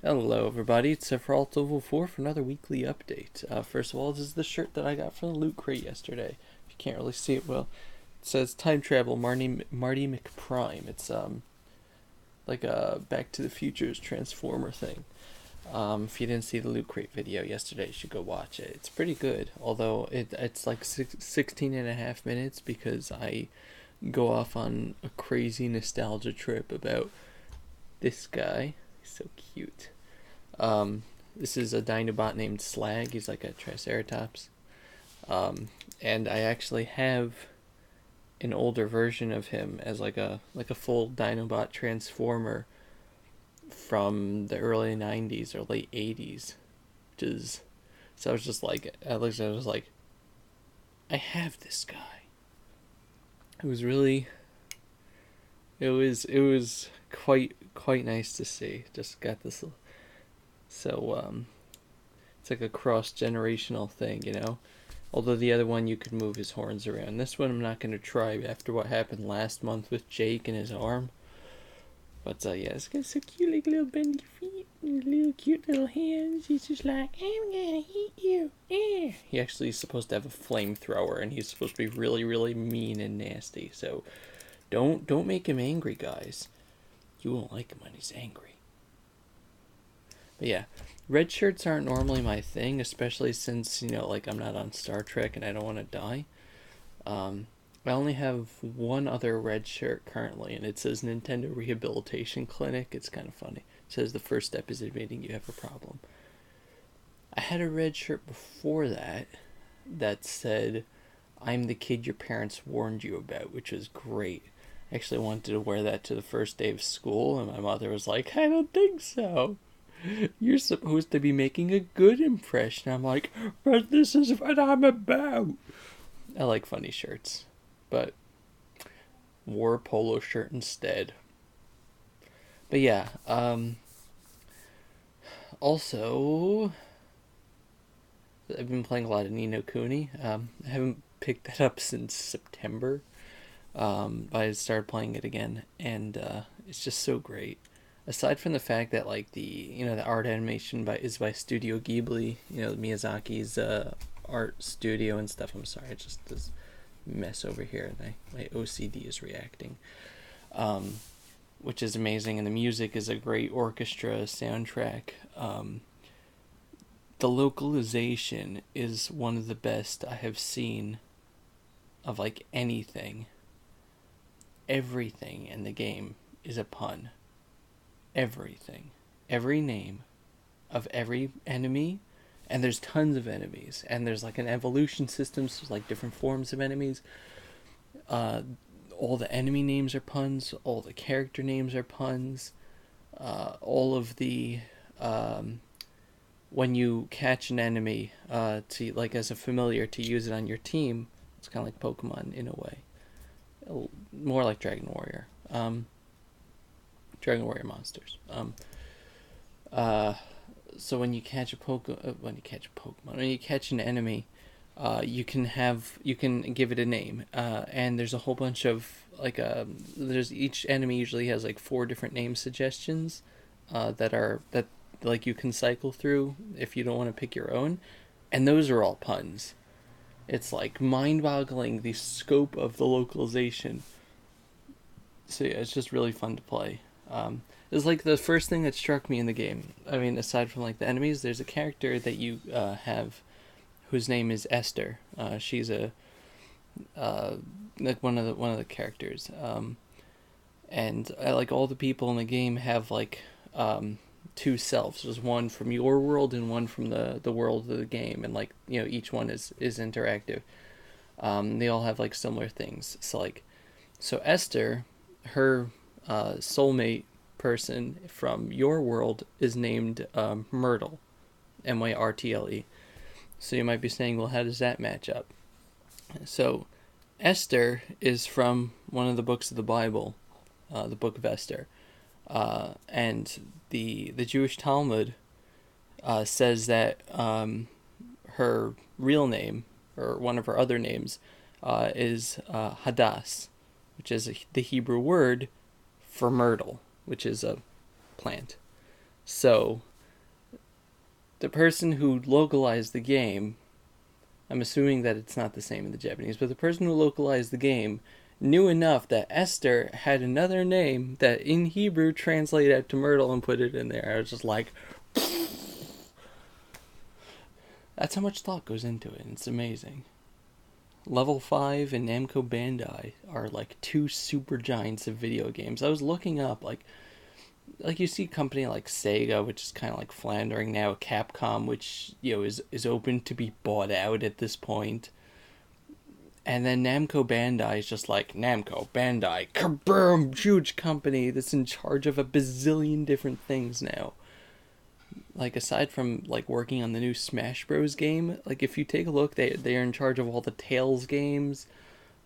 Hello, everybody. It's Sephiroth 4 for another weekly update. First of all, this is the shirt that I got from the Loot Crate yesterday. If you can't really see it well, it says Time Travel Marty McPrime. It's like a Back to the Future's Transformer thing. If you didn't see the Loot Crate video yesterday, you should go watch it. It's pretty good, although it's like 16 and a half minutes because I go off on a crazy nostalgia trip about this guy. He's so cute. This is a Dinobot named Slag. He's like a Triceratops. And I actually have an older version of him as like a full Dinobot transformer from the early '90s or late '80s, which is so I was just like I looked at it, I was like, I have this guy. It was really it was quite nice to see. Just got this so it's like a cross generational thing, you know. Although the other one you could move his horns around. This one I'm not gonna try after what happened last month with Jake and his arm. But yeah, it's got so cute, like little bendy feet and little cute little hands. He's just like, I'm gonna eat you. Eh. He actually is supposed to have a flamethrower, and he's supposed to be really, really mean and nasty. So don't make him angry, guys. You won't like him when he's angry. But yeah, red shirts aren't normally my thing, especially since like I'm not on Star Trek and I don't want to die. Um, I only have one other red shirt currently, and it says Nintendo Rehabilitation Clinic. It's kind of funny. It says the first step is admitting you have a problem. I had a red shirt before that said, I'm the kid your parents warned you about, which was great. I actually wanted to wear that to the first day of school, and my mother was like, I don't think so. You're supposed to be making a good impression. I'm like, but this is what I'm about. I like funny shirts, but wore a polo shirt instead. But yeah, also, I've been playing a lot of Ni no Kuni. I haven't picked that up since September, but I started playing it again, and it's just so great. Aside from the fact that like the art animation is by Studio Ghibli, Miyazaki's art studio and stuff. I'm sorry, it's just this mess over here. My OCD is reacting, um, which is amazing, and the music is a great orchestra soundtrack. The localization is one of the best I have seen of like anything. Everything in the game is a pun. Everything. Every name of every enemy, and there's tons of enemies, and there's like an evolution system, so like different forms of enemies. Uh, all the enemy names are puns, all the character names are puns, all of the when you catch an enemy to like as a familiar to use it on your team, it's kind of like Pokemon in a way, more like Dragon Warrior. Dragon Warrior monsters. Uh, so when you catch a Pokemon, when you catch an enemy, you can give it a name, and there's a whole bunch of there's each enemy usually has like four different name suggestions, that like you can cycle through if you don't want to pick your own, and those are all puns. It's like mind-boggling the scope of the localization. So yeah, it's just really fun to play. It's like the first thing that struck me in the game. I mean, aside from like the enemies, there's a character that you have whose name is Esther. She's a like one of the characters. And I like all the people in the game have like two selves. There's one from your world and one from the world of the game, and like each one is interactive. They all have like similar things. So Esther, her soulmate person from your world is named Myrtle, Myrtle. So you might be saying, well, how does that match up? So Esther is from one of the books of the Bible, the Book of Esther, and the Jewish Talmud says that her real name, or one of her other names, is Hadass, which is the Hebrew word for myrtle, which is a plant. So the person who localized the game, I'm assuming that it's not the same in the Japanese, but the person who localized the game knew enough that Esther had another name that in Hebrew translated out to Myrtle and put it in there. I was just like, that's how much thought goes into it. It's amazing. Level 5 and Namco Bandai are like two super giants of video games. I was looking up, like you see a company like Sega, which is kind of like floundering now, Capcom, which, you know, is open to be bought out at this point. And then Namco Bandai is just like, Namco Bandai, kaboom, huge company that's in charge of a bazillion different things now. Like, aside from like working on the new Smash Bros game, like if you take a look, they're in charge of all the Tales games,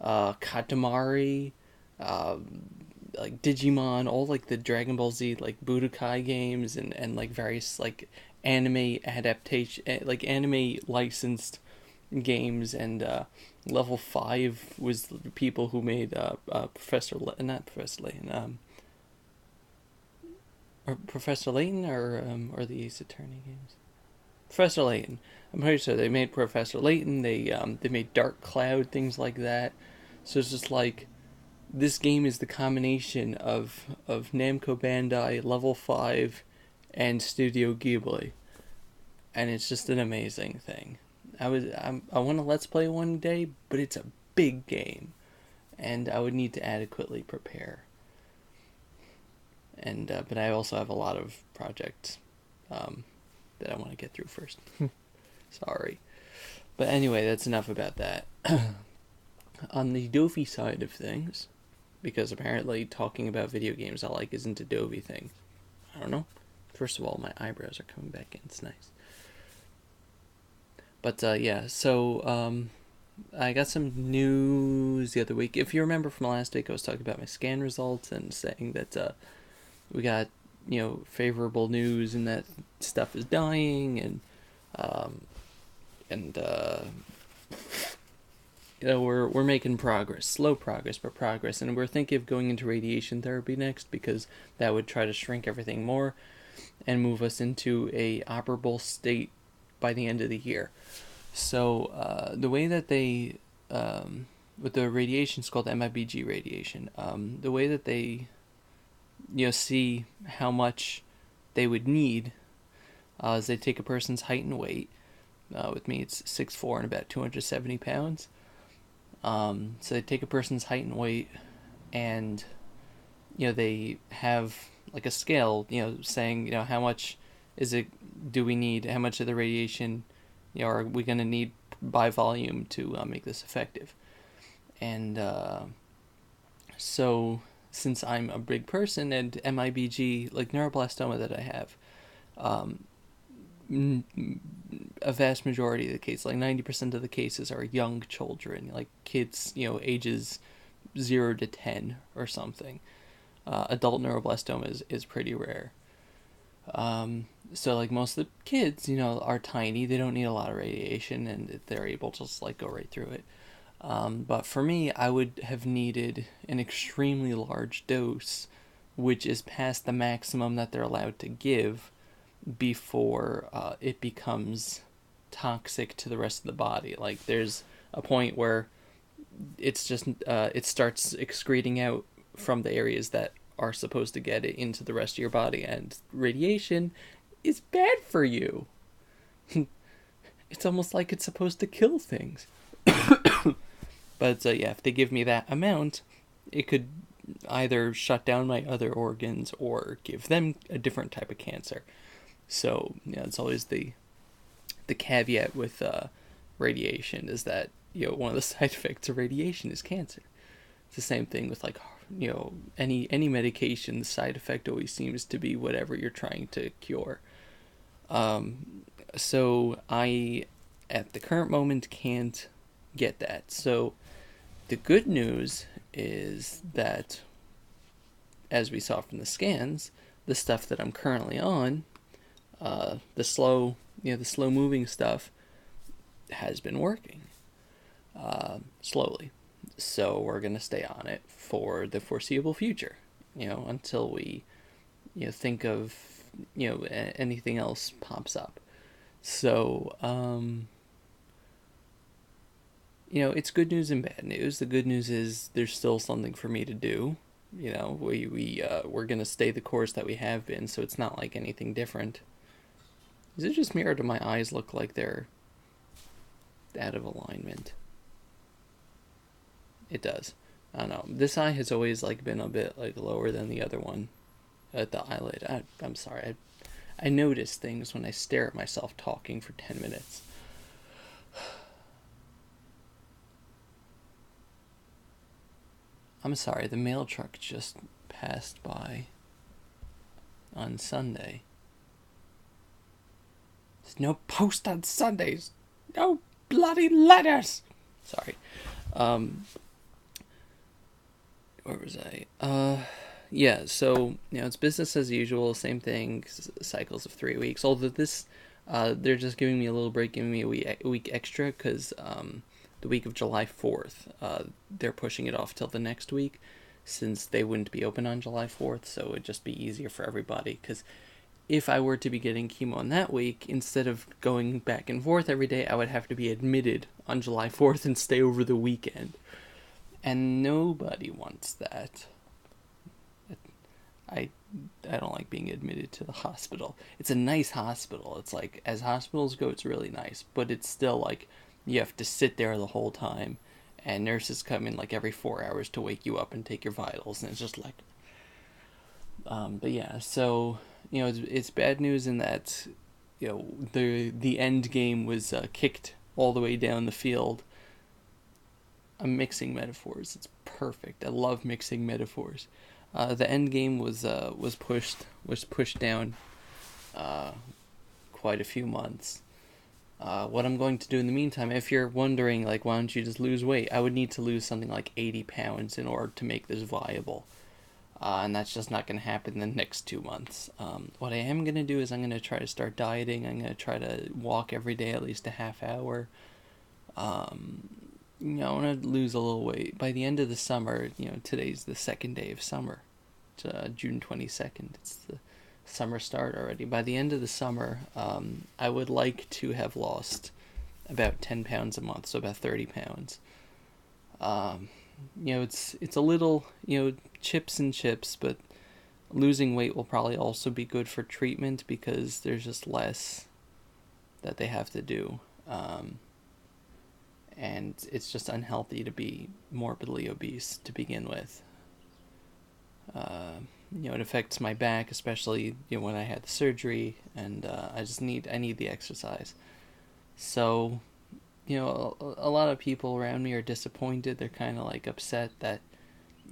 Katamari, like Digimon, all like the Dragon Ball Z like Budokai games, and like various like anime adaptation, like anime licensed games. And Level 5 was the people who made not Professor Layton, or Professor Layton, or the Ace Attorney games. Professor Layton. I'm pretty sure they made Professor Layton. They made Dark Cloud, things like that. So it's just like, this game is the combination of Namco Bandai, Level 5, and Studio Ghibli, and it's just an amazing thing. I want to let's play one day, but it's a big game, and I would need to adequately prepare. And but I also have a lot of projects that I want to get through first. Sorry, but anyway, that's enough about that. On the Dovey side of things, because apparently talking about video games I like isn't a Dovey thing. I don't know. First of all, my eyebrows are coming back in. It's nice. But yeah, so I got some news the other week. If you remember from last week, I was talking about my scan results and saying that we got, you know, favorable news and that stuff is dying, and you know, we're making progress, slow progress, but progress, and we're thinking of going into radiation therapy next, because that would try to shrink everything more and move us into a operable state by the end of the year. So the way that they with the radiation is called MIBG radiation. The way that they, you know, see how much they would need is they take a person's height and weight. With me, it's 6'4" and about 270 pounds. So they take a person's height and weight, and, you know, they have like a scale, you know, saying, you know, how much do we need, how much of the radiation, you know, are we going to need by volume to make this effective. And so since I'm a big person, and MIBG, like neuroblastoma that I have, a vast majority of the cases, like 90% of the cases, are young children, like kids, you know, ages 0 to 10 or something. Adult neuroblastoma is pretty rare. So like most of the kids, you know, are tiny. They don't need a lot of radiation, and they're able to just like go right through it. But for me, I would have needed an extremely large dose, which is past the maximum that they're allowed to give before it becomes toxic to the rest of the body. Like, there's a point where it's just it starts excreting out from the areas that are supposed to get it into the rest of your body, and radiation is bad for you. It's almost like it's supposed to kill things. But yeah, if they give me that amount, it could either shut down my other organs or give them a different type of cancer. So yeah, it's always the caveat with radiation, is that, you know, one of the side effects of radiation is cancer. It's the same thing with, like, you know, any medication. The side effect always seems to be whatever you're trying to cure. So I, at the current moment, can't get that. So the good news is that, as we saw from the scans, the stuff that I'm currently on, the slow moving stuff, has been working slowly. So we're gonna stay on it for the foreseeable future, you know, until we, you know, think of, you know, anything else pops up. So, it's good news and bad news. The good news is there's still something for me to do. We're gonna stay the course that we have been, so it's not like anything different. Is it just me, or do my eyes look like they're out of alignment? It does. I don't know. This eye has always like been a bit like lower than the other one at the eyelid. I'm sorry. I notice things when I stare at myself talking for 10 minutes. I'm sorry, the mail truck just passed by on Sunday. There's no post on Sundays. No bloody letters. Sorry. Um, where was I? Yeah, so, it's business as usual, same thing, cycles of 3 weeks. Although they're just giving me a little break, giving me a week extra, because the week of July 4th, they're pushing it off till the next week, since they wouldn't be open on July 4th, so it'd just be easier for everybody, because if I were to be getting chemo in that week, instead of going back and forth every day, I would have to be admitted on July 4th and stay over the weekend. And nobody wants that. I I don't like being admitted to the hospital. It's a nice hospital. It's like, as hospitals go, it's really nice, but it's still like you have to sit there the whole time, and nurses come in like every 4 hours to wake you up and take your vitals, and it's just like, but yeah. So it's bad news in that the end game was kicked all the way down the field. I'm mixing metaphors. It's perfect. I love mixing metaphors. The end game was pushed down uh, quite a few months. What I'm going to do in the meantime, if you're wondering, like, why don't you just lose weight? I would need to lose something like 80 pounds in order to make this viable. And that's just not going to happen in the next 2 months. What I am going to do is I'm going to try to start dieting. I'm going to try to walk every day at least a half hour. I want to lose a little weight. By the end of the summer, today's the second day of summer. It's June 22nd. It's the summer start already. By the end of the summer, I would like to have lost about 10 pounds a month, so about 30 pounds. It's a little, chips and chips, but losing weight will probably also be good for treatment because there's just less that they have to do. And it's just unhealthy to be morbidly obese to begin with. It affects my back, especially when I had the surgery, and I need the exercise. So, a lot of people around me are disappointed. They're kind of like upset that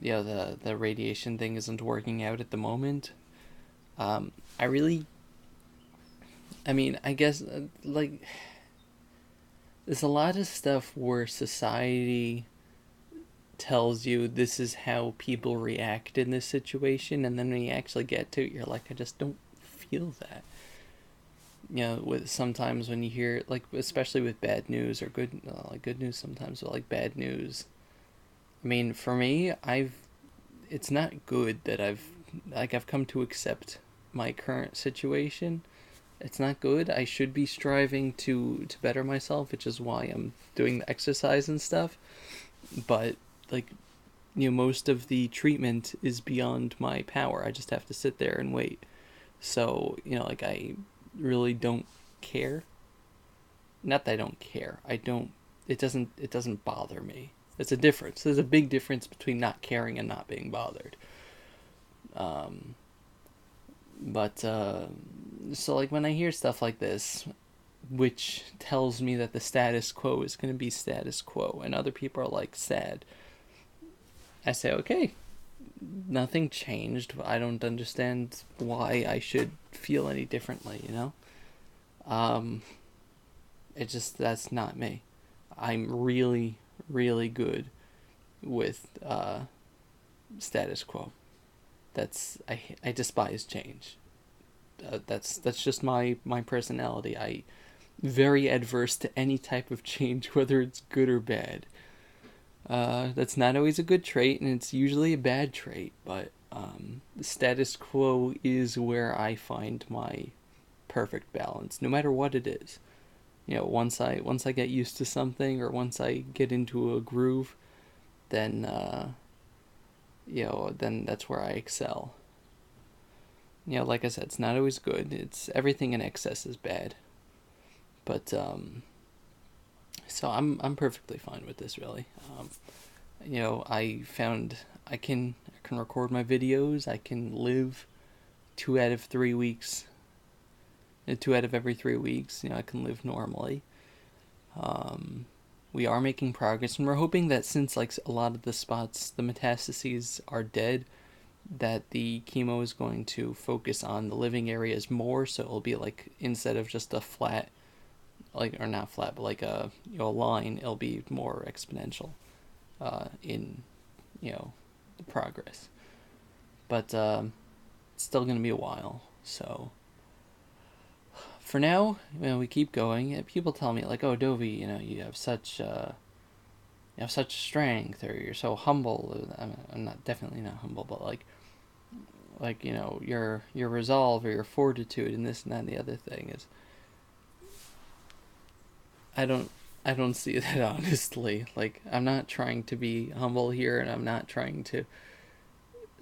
the radiation thing isn't working out at the moment. I really, I mean, I guess like there's a lot of stuff where society tells you this is how people react in this situation, and then when you actually get to it, you're like, I just don't feel that. With sometimes when you hear, like, especially with bad news or good, like good news sometimes, but like bad news. I mean, for me, it's not good that I've come to accept my current situation. It's not good. I should be striving to better myself, which is why I'm doing the exercise and stuff. But like, most of the treatment is beyond my power. I just have to sit there and wait. So, like, I really don't care. Not that I don't care. I don't it doesn't bother me. It's a difference. There's a big difference between not caring and not being bothered. Um but so, like, when I hear stuff like this, which tells me that the status quo is going to be status quo, and other people are like sad, I say, okay, nothing changed. I don't understand why I should feel any differently. Um, that's not me. I'm really, really good with status quo. I despise change. That's just my personality. I very adverse to any type of change, whether it's good or bad. That's not always a good trait, and it's usually a bad trait. But the status quo is where I find my perfect balance, no matter what it is. Once I get used to something, or once I get into a groove, then then that's where I excel. Like I said, it's not always good. It's everything in excess is bad. But so I'm perfectly fine with this, really. I found I can record my videos. I can live 2 out of 3 weeks. 2 out of every 3 weeks, I can live normally. We are making progress, and we're hoping that since like a lot of the spots, the metastases are dead, that the chemo is going to focus on the living areas more. So it'll be like, instead of just a flat, like, or not flat, but like a line, it'll be more exponential in the progress. But it's still going to be a while. So for now, we keep going. People tell me like, "Oh, Dovey, you have such strength, or you're so humble." I'm not, definitely not humble, but like your resolve, or your fortitude, and this and that and the other thing is, I don't see that, honestly. Like, I'm not trying to be humble here, and I'm not trying to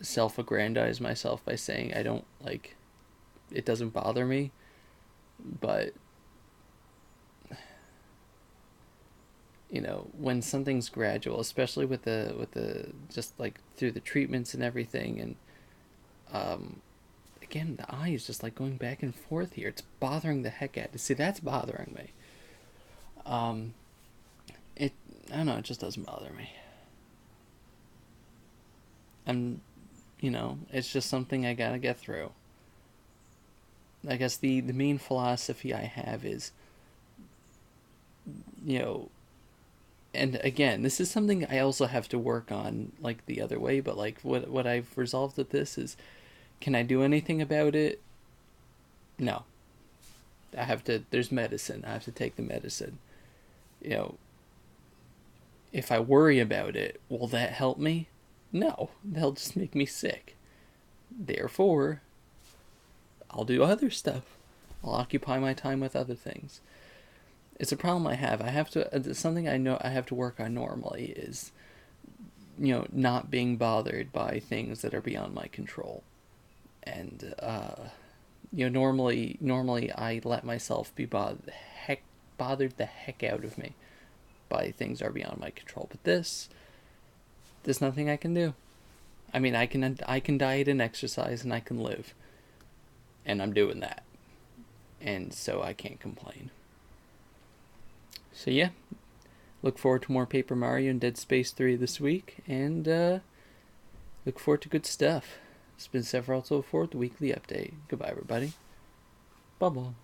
self-aggrandize myself by saying I don't, like, it doesn't bother me, but when something's gradual, especially with the just like through the treatments and everything, and again, the eye is just like going back and forth here. It's bothering the heck out. See, that's bothering me. Um, it I don't know. It just doesn't bother me. And it's just something I gotta get through. I guess the main philosophy I have is, you know, and again, this is something I also have to work on, like the other way. But like what I've resolved with this is, can I do anything about it? No. I have to. There's medicine. I have to take the medicine. You know, if I worry about it, will that help me? No, that'll just make me sick. Therefore, I'll do other stuff. I'll occupy my time with other things. It's a problem I have. I have to. Something I know I have to work on normally is, not being bothered by things that are beyond my control. And normally I let myself be bothered the heck out of me by things that are beyond my control. But there's nothing I can do. I mean, I can diet and exercise, and I can live, and I'm doing that, and so I can't complain. So yeah, look forward to more Paper Mario and Dead Space 3 this week, and look forward to good stuff. It's been Sephiroth04 with the weekly update. Goodbye, everybody. Bye-bye.